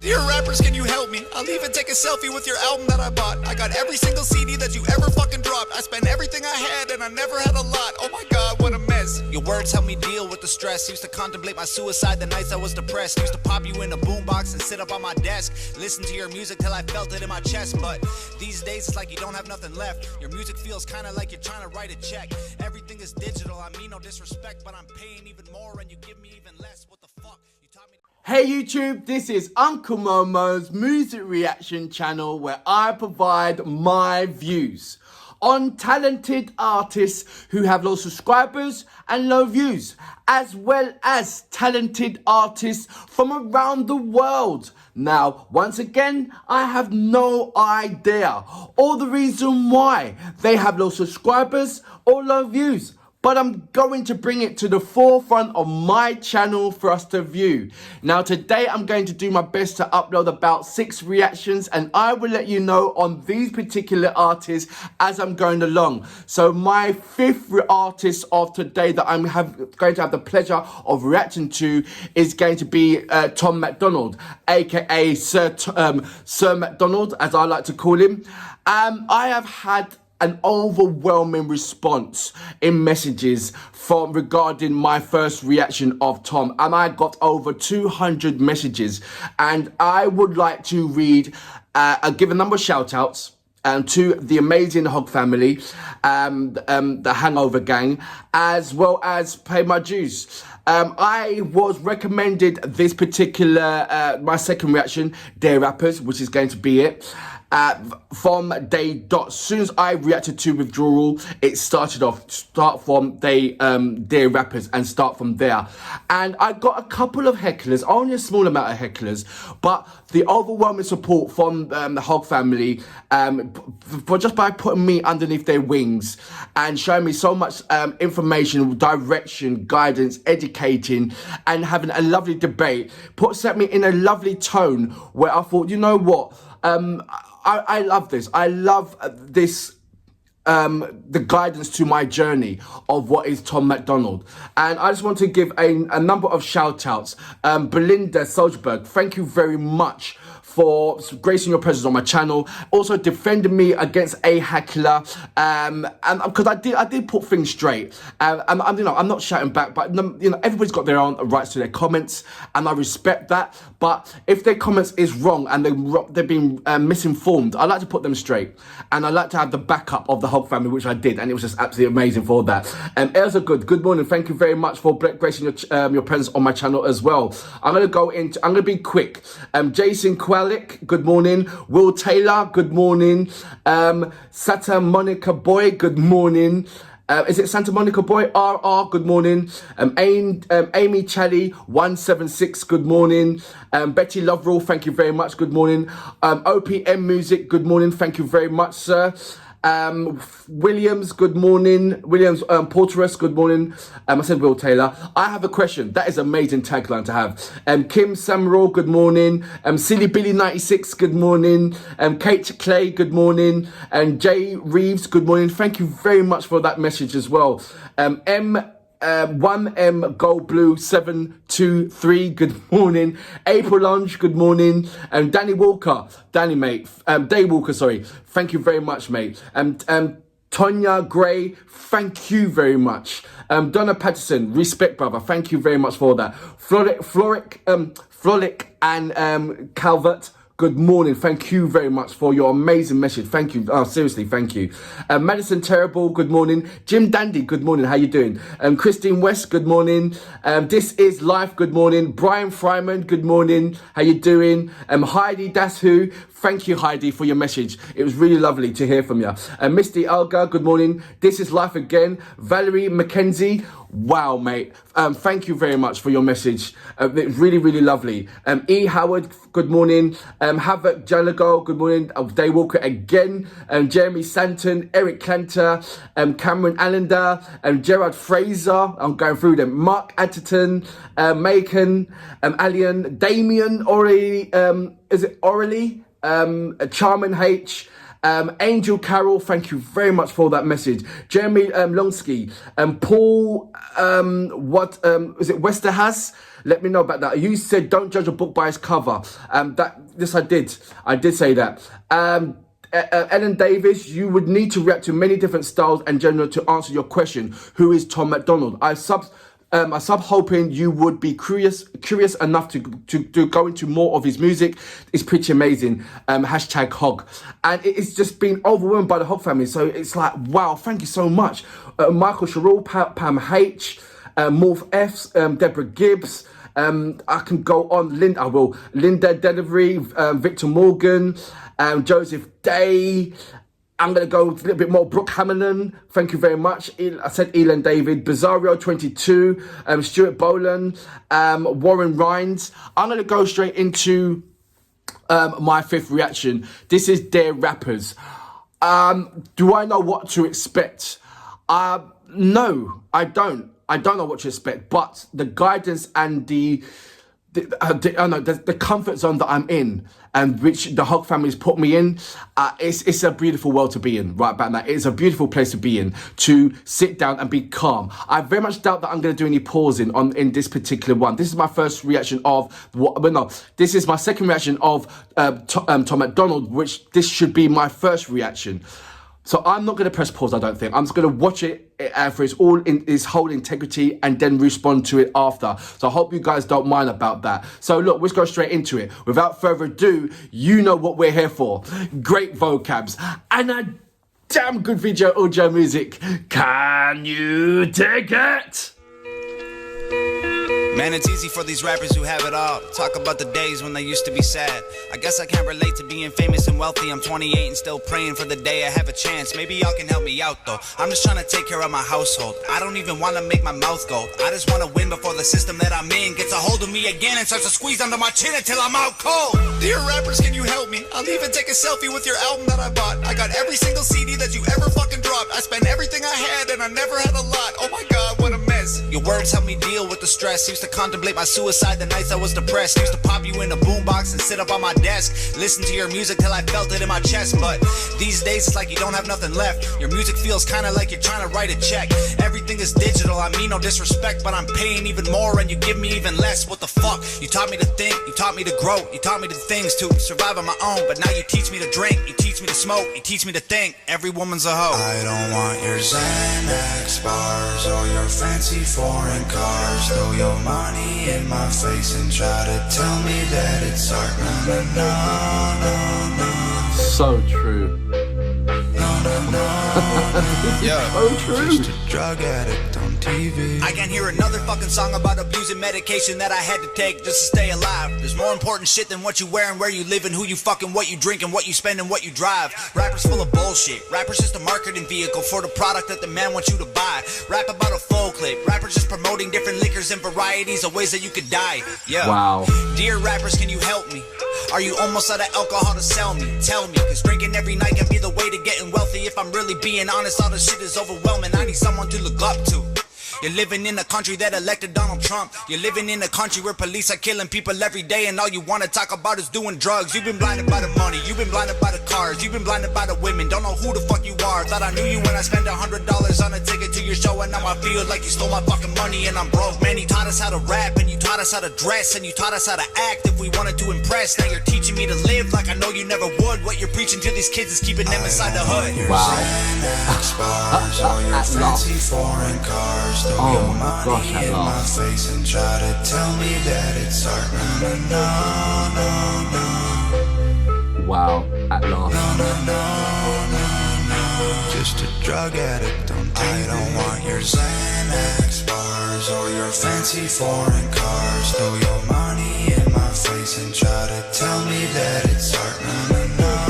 Dear rappers, can you help me? I'll even take a selfie with your album that I bought. I got every single CD that you ever fucking dropped. I spent everything I had and I never had a lot. Oh my god, what a mess. Your words help me deal with the stress. Used to contemplate my suicide the nights I was depressed. Used to pop you in a boombox and sit up on my desk. Listen to your music till I felt it in my chest. But these days it's like you don't have nothing left. Your music feels kinda like you're trying to write a check. Everything is digital, I mean no disrespect, but I'm paying even more and you give me even less. What the fuck? You taught me. Hey YouTube, this is Uncle Momo's music reaction channel where I provide my views on talented artists who have low subscribers and low views, as well as talented artists from around the world. Now, once again, I have no idea or the reason why they have low subscribers or low views, but I'm going to bring it to the forefront of my channel for us to view. Now today I'm going to do my best to upload about 6 reactions, and I will let you know on these particular artists as I'm going along. So my 5th artist of today that I'm going to have the pleasure of reacting to is going to be Tom MacDonald, aka Sir MacDonald, as I like to call him. I have had an overwhelming response in messages from regarding my first reaction of Tom, and I got over 200 messages, and I would like to read give a number of shout outs to the amazing Hog family, the Hangover gang, as well as pay my dues. I was recommended this particular, my second reaction, Dear Rappers, which is going to be it. From day dot. As soon as I reacted to Withdrawal, it started off, start from Dear Rappers and start from there. And I got a couple of hecklers, only a small amount of hecklers, but the overwhelming support from the Hog family, for just by putting me underneath their wings and showing me so much information, direction, guidance, educating, and having a lovely debate, set me in a lovely tone where I thought, you know what, I love this. I love this, the guidance to my journey of what is Tom MacDonald. And I just want to give a number of shout outs. Belinda Solzberg, thank you very much for gracing your presence on my channel, also defending me against a heckler, and because I did put things straight, and I'm not shouting back, but everybody's got their own rights to their comments, and I respect that. But if their comments is wrong and they've been misinformed, I like to put them straight, and I like to have the backup of the Hog family, which I did, and it was just absolutely amazing for that. Elsa good morning, thank you very much for gracing your presence on my channel as well. I'm gonna be quick. Jason Quallick, good morning. Will Taylor, good morning. Santa Monica Boy, good morning. Is it Santa Monica Boy? RR, good morning. Amy Chally, 176, good morning. Betty Loverall, thank you very much, good morning. OPM Music, good morning, thank you very much, sir. Williams, good morning. Williams Porterus, good morning. I said Will Taylor. I have a question. That is an amazing tagline to have. Kim Samaral, good morning. Silly Billy 96, good morning. Kate Clay, good morning. And Jay Reeves, good morning. Thank you very much for that message as well. 1M Gold Blue 723, good morning. April Lunge, good morning. And Danny Walker, Day Walker, sorry. Thank you very much, mate. Tonya Gray, thank you very much. Donna Patterson, respect, brother. Thank you very much for that. Floric and Calvert, good morning. Thank you very much for your amazing message. Thank you. Oh, seriously, thank you. Madison Terrible, good morning. Jim Dandy, good morning. How you doing? Christine West, good morning. This is Life, good morning. Brian Fryman, good morning. How you doing? Heidi That's Who. Thank you, Heidi, for your message. It was really lovely to hear from you. Misty Alga, good morning. This is Life again. Valerie McKenzie, wow, mate. Thank you very much for your message. It was really, really lovely. E. Howard, good morning. Havoc Jalago, good morning. Day Walker again. Jeremy Santon, Eric Cantor, Cameron Allender, Gerard Fraser. I'm going through them. Mark Atherton, Macon, Alien, Damien Orally, is it Orally? Charmin H, Angel Carroll, thank you very much for that message. Jeremy Longsky, Paul, is it Westerhas? Let me know about that. You said don't judge a book by its cover. Yes, I did. I did say that. Ellen Davis, you would need to react to many different styles and genres to answer your question. Who is Tom MacDonald? I sub hoping you would be curious enough to go into more of his music. It's pretty amazing. Hashtag Hog. And it's just been overwhelmed by the Hog family. So it's like, wow, thank you so much. Michael Sherrill, Pam H, Morph F's, Deborah Gibbs. I can go on. Linda Delivery, Victor Morgan, Joseph Day. I'm going to go a little bit more. Brooke Hamilton, thank you very much. I said Elon David. Bizarro 22, Stuart Boland, Warren Rhines. I'm going to go straight into my fifth reaction. This is Dear Rappers. Do I know what to expect? No, I don't. I don't know what to expect, but the guidance and the comfort zone that I'm in, and which the Hog family's put me in, it's a beautiful world to be in right about now. It's a beautiful place to be in, to sit down and be calm. I very much doubt that I'm going to do any pausing in this particular one. This is my first reaction of this is my second reaction of Tom MacDonald, which this should be my first reaction. So I'm not going to press pause, I don't think. I'm just going to watch it for its whole integrity and then respond to it after. So I hope you guys don't mind about that. So look, let's go straight into it. Without further ado, you know what we're here for. Great vocabs and a damn good audio music. Can you take it? Man, it's easy for these rappers who have it all. Talk about the days when they used to be sad. I guess I can't relate to being famous and wealthy. I'm 28 and still praying for the day I have a chance. Maybe y'all can help me out though. I'm just trying to take care of my household. I don't even want to make my mouth go. I just want to win before the system that I'm in gets a hold of me again and starts to squeeze under my chin until I'm out cold. Dear rappers, can you help me? I'll even take a selfie with your album that I bought. I got every single CD that you ever fucking dropped. I spent everything I had and I never had a lot. Oh my god, what a mess. Your words help me deal with the stress. Used to contemplate my suicide the nights I was depressed. Used to pop you in a boombox and sit up on my desk, listen to your music till I felt it in my chest. But these days it's like you don't have nothing left. Your music feels kinda like you're trying to write a check. Everything is digital, I mean no disrespect, but I'm paying even more and you give me even less. What the fuck? You taught me to think, you taught me to grow, you taught me the things to survive on my own. But now you teach me to drink, you teach me to smoke, you teach me to think. Every woman's a hoe. I don't want your Xanax bars or your fancy foreign cars. Throw your money in my face and try to tell me that it's art. No, no, no, no, no. So true. No, no, no. Yeah. So true. Just a drug addict on TV. I can't hear another fucking song about abusing medication that I had to take just to stay alive. There's more important shit than what you wear and where you live and who you fucking, what you drink and what you spend and what you drive. Rappers full of bullshit. Rappers just a marketing vehicle for the product that the man wants you to buy. Rap about a full clip. Rappers just promoting different liquors and varieties of ways that you could die. Yeah. Wow. Dear rappers, can you help me? Are you almost out of alcohol to sell me? Tell me, cause drinking every night can be the way to getting wealthy. If I'm really being honest, all this shit is overwhelming. I need someone to look up to. You're living in a country that elected Donald Trump. You're living in a country where police are killing people every day and all you want to talk about is doing drugs. You've been blinded by the money, you've been blinded by the cars, you've been blinded by the women, don't know who the fuck you are. Thought I knew you when I spent $100 on a ticket to your show and now I feel like you stole my fucking money and I'm broke. Man, you taught us how to rap and you taught us how to dress and you taught us how to act if we wanted to impress. Now you're teaching me to live like I know you never would. What you're preaching to these kids is keeping them inside the hood. Wow. Oh my gosh, in my face and try to tell me that it's art. No, no, no, no, no. Wow, at last. No, no, no, no, no. Just a drug addict on TV. I don't want your Xanax bars or your fancy foreign cars. Throw your money in my face and try to tell me that it's art. No, no, no,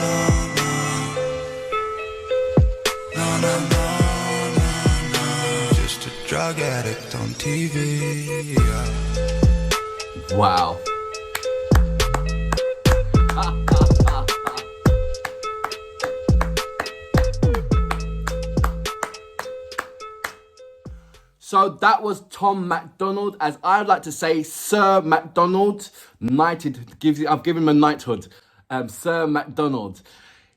no, no. No, no, no. Drug addict on TV. Yeah. Wow. So that was Tom MacDonald, as I'd like to say, Sir MacDonald, knighted. I've given him a knighthood. Sir MacDonald.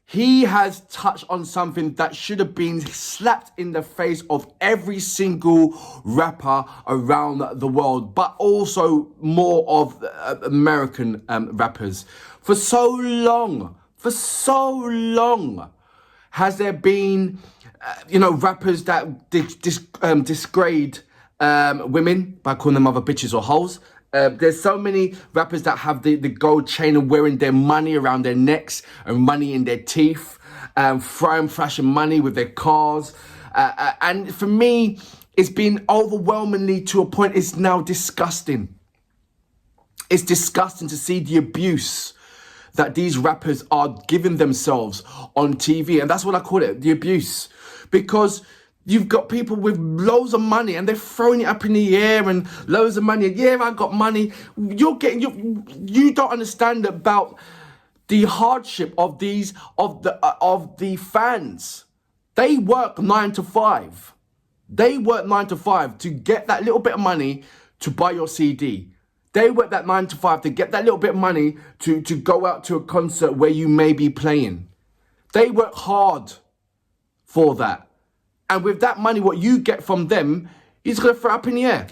he has touched on something that should have been slapped in the face of every single rapper around the world, but also more of American rappers. For so long has there been, rappers that disgrade women by calling them other bitches or hoes. There's so many rappers that have the gold chain and wearing their money around their necks and money in their teeth, flashing money with their cars. And for me, it's been overwhelmingly to a point, it's now disgusting. It's disgusting to see the abuse that these rappers are giving themselves on TV. And that's what I call it, the abuse. Because you've got people with loads of money and they're throwing it up in the air and loads of money. Yeah, I got money. You don't understand about the hardship of the fans. They work 9 to 5. They work 9 to 5 to get that little bit of money to buy your CD. They work that 9 to 5 to get that little bit of money to go out to a concert where you may be playing. They work hard for that. And with that money, what you get from them, you're just going to throw up in the air.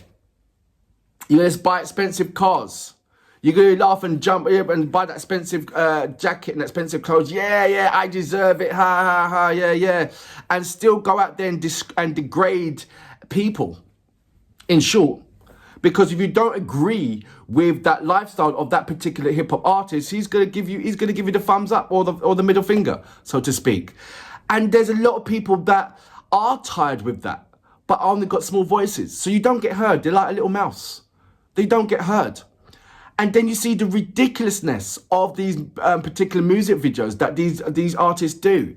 You're going to buy expensive cars. You're going to laugh and jump and buy that expensive jacket and expensive clothes. Yeah, I deserve it. Ha, ha, ha, yeah. And still go out there and degrade people, in short. Because if you don't agree with that lifestyle of that particular hip hop artist, he's gonna give you the thumbs up or the middle finger, so to speak. And there's a lot of people that are tired with that, but only got small voices, so you don't get heard. They're like a little mouse. They don't get heard. And then you see the ridiculousness of these particular music videos that these artists do.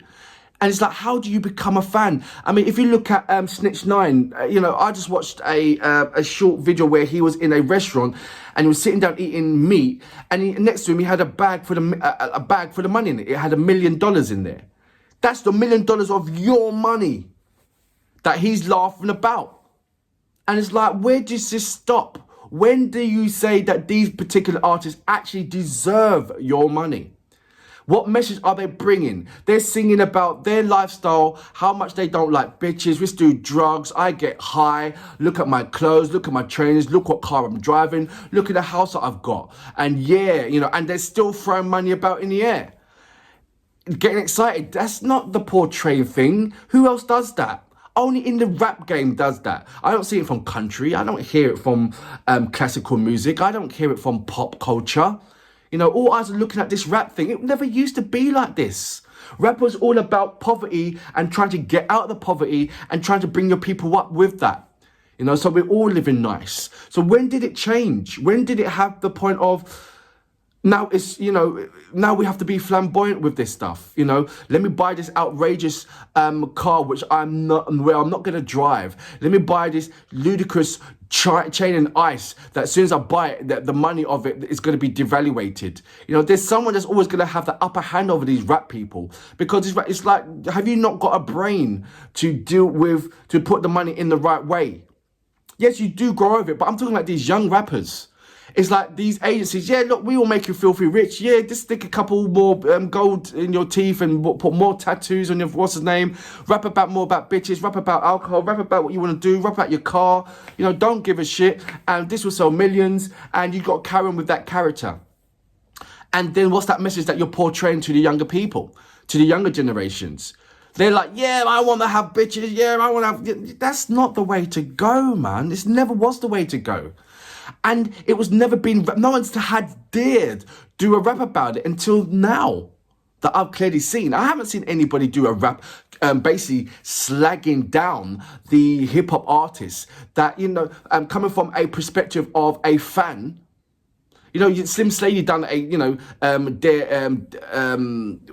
And it's like, how do you become a fan? I mean, if you look at Snitch 9, I just watched a short video where he was in a restaurant and he was sitting down eating meat, and next to him he had a bag for the money in it. It had $1 million in there. That's the $1 million of your money that he's laughing about. And it's like, where does this stop? When do you say that these particular artists actually deserve your money? What message are they bringing? They're singing about their lifestyle, how much they don't like bitches. Let's do drugs. I get high. Look at my clothes. Look at my trainers. Look what car I'm driving. Look at the house that I've got. And and they're still throwing money about in the air. Getting excited. That's not the portray thing. Who else does that? Only in the rap game does that. I don't see it from country. I don't hear it from classical music. I don't hear it from pop culture. All eyes are looking at this rap thing. It never used to be like this. Rap was all about poverty and trying to get out of the poverty and trying to bring your people up with that. So we're all living nice. So when did it change? When did it have the point of, now it's, now we have to be flamboyant with this stuff. Let me buy this outrageous car, which I'm not going to drive. Let me buy this ludicrous chain and ice that as soon as I buy it, the money of it is going to be devaluated. There's someone that's always going to have the upper hand over these rap people, because it's like, have you not got a brain to put the money in the right way? Yes, you do grow over it, but I'm talking about these young rappers. It's like these agencies, yeah, look, we will make you filthy rich. Yeah, just stick a couple more gold in your teeth and put more tattoos on your, what's his name? Rap more about bitches, rap about alcohol, rap about what you want to do, rap about your car. Don't give a shit. And this will sell millions, and you got to carry on with that character. And then what's that message that you're portraying to the younger people, to the younger generations? They're like, yeah, I want to have bitches. Yeah, I want to have... That's not the way to go, man. This never was the way to go. And it was never been, no one's dared do a rap about it until now that I've clearly seen. I haven't seen anybody do a rap basically slagging down the hip hop artists that, coming from a perspective of a fan. Slim Shady done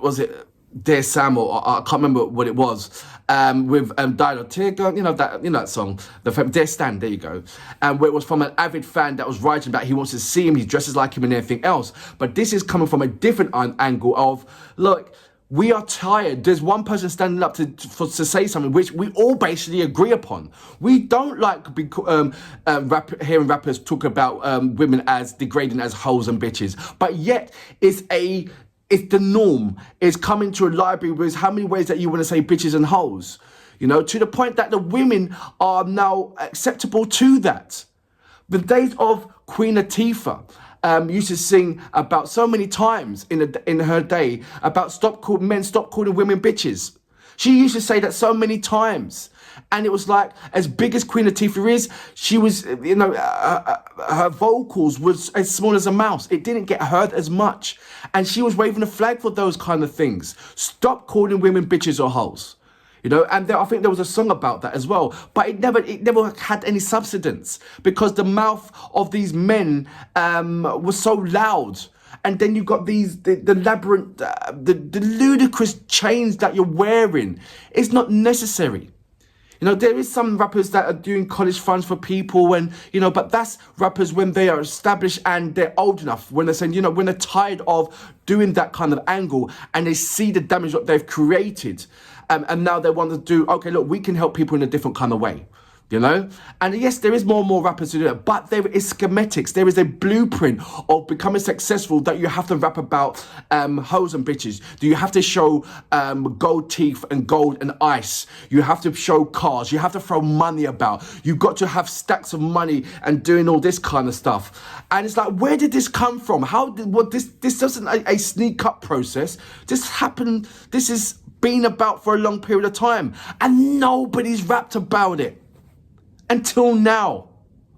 was it Dear Sam, or I can't remember what it was, with Dial Tear Girl, that song, Dear Stan, there you go, where it was from an avid fan that was writing about he wants to see him, he dresses like him and everything else. But this is coming from a different angle of, look, we are tired. There's one person standing up to say something which we all basically agree upon. We don't like hearing rappers talk about women as degrading as hoes and bitches, but yet it's it's the norm. It's coming to a library with how many ways that you want to say bitches and hoes. You know, to the point that the women are now acceptable to that. The days of Queen Latifah used to sing about so many times in her day about stop calling women bitches. She used to say that so many times. And it was like, as big as Queen Latifah is, she was, you know, her vocals was as small as a mouse. It didn't get heard as much. And she was waving a flag for those kind of things. Stop calling women bitches or hoes. You know, and I think there was a song about that as well. But it never had any substance because the mouth of these men was so loud. And then you've got the labyrinth, the ludicrous chains that you're wearing. It's not necessary. You know, there is some rappers that are doing college funds for people and, you know, but that's rappers when they are established and they're old enough, when they're saying, you know, when they're tired of doing that kind of angle and they see the damage that they've created. And now they want to do, okay, look, we can help people in a different kind of way. You know, and yes, there is more and more rappers who do that, but there is schematics. There is a blueprint of becoming successful that you have to rap about hoes and bitches. Do you have to show gold teeth and gold and ice? You have to show cars. You have to throw money about. You've got to have stacks of money and doing all this kind of stuff. And it's like, where did this come from? This isn't a sneak up process. This happened. This has been about for a long period of time, and nobody's rapped about it. Until now.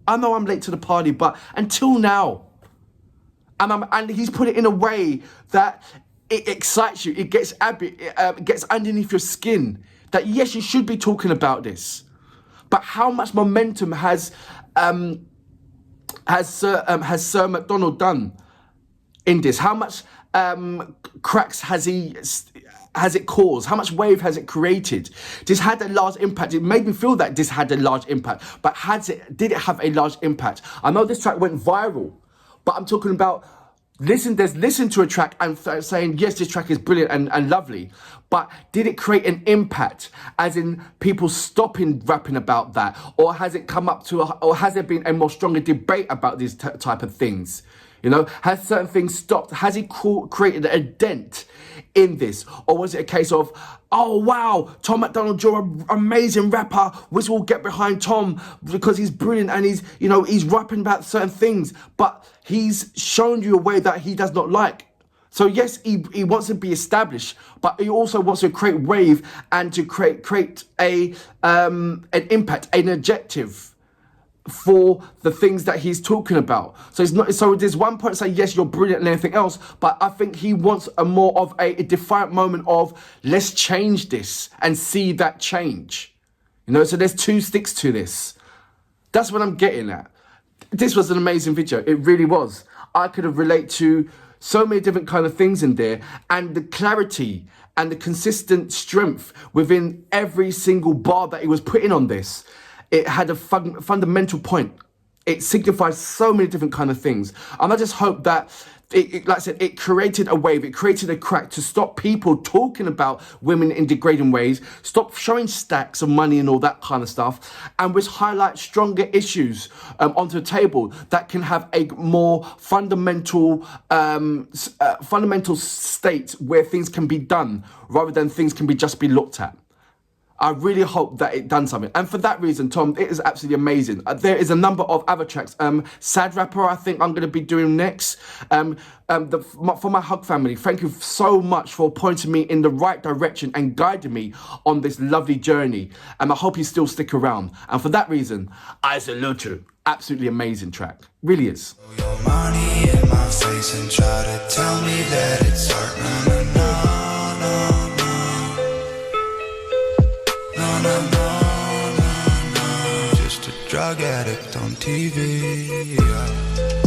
I know I'm late to the party, but until now. And he's put it in a way that it excites you. It gets underneath your skin. That yes, you should be talking about this. But how much momentum has Sir MacDonald done in this? How much cracks has it caused? How much wave has it created? This had a large impact. It made me feel that this had a large impact. But did it have a large impact? I know this track went viral, but I'm talking about listen to a track and saying, yes, this track is brilliant and lovely. But did it create an impact? As in people stopping rapping about that? Or has it come up to, or has there been a more stronger debate about these type of things? You know, has certain things stopped? Has he created a dent in this? Or was it a case of, oh, wow, Tom MacDonald, you're an amazing rapper. We will get behind Tom because he's brilliant and he's rapping about certain things, but he's shown you a way that he does not like. So yes, he wants to be established, but he also wants to create wave and to create an impact, an adjective for the things that he's talking about. So it's not. So there's one point to say, yes, you're brilliant and anything else, but I think he wants a more of a defiant moment of, let's change this and see that change. You know, so there's two sticks to this. That's what I'm getting at. This was an amazing video. It really was. I could have related to so many different kind of things in there, and the clarity and the consistent strength within every single bar that he was putting on this. It had a fundamental point. It signifies so many different kind of things. And I just hope that, like I said, it created a wave, it created a crack to stop people talking about women in degrading ways, stop showing stacks of money and all that kind of stuff, and which highlight stronger issues onto the table that can have a more fundamental state where things can be done rather than things can just be looked at. I really hope that it done something. And for that reason, Tom, it is absolutely amazing. There is a number of other tracks. Sad Rapper, I think I'm going to be doing next. For my Hug family, thank you so much for pointing me in the right direction and guiding me on this lovely journey. And I hope you still stick around. And for that reason, I salute you. Absolutely amazing track. Really is. Your money in my face and try to tell me that it's art. No, just a drug addict on TV. Yeah.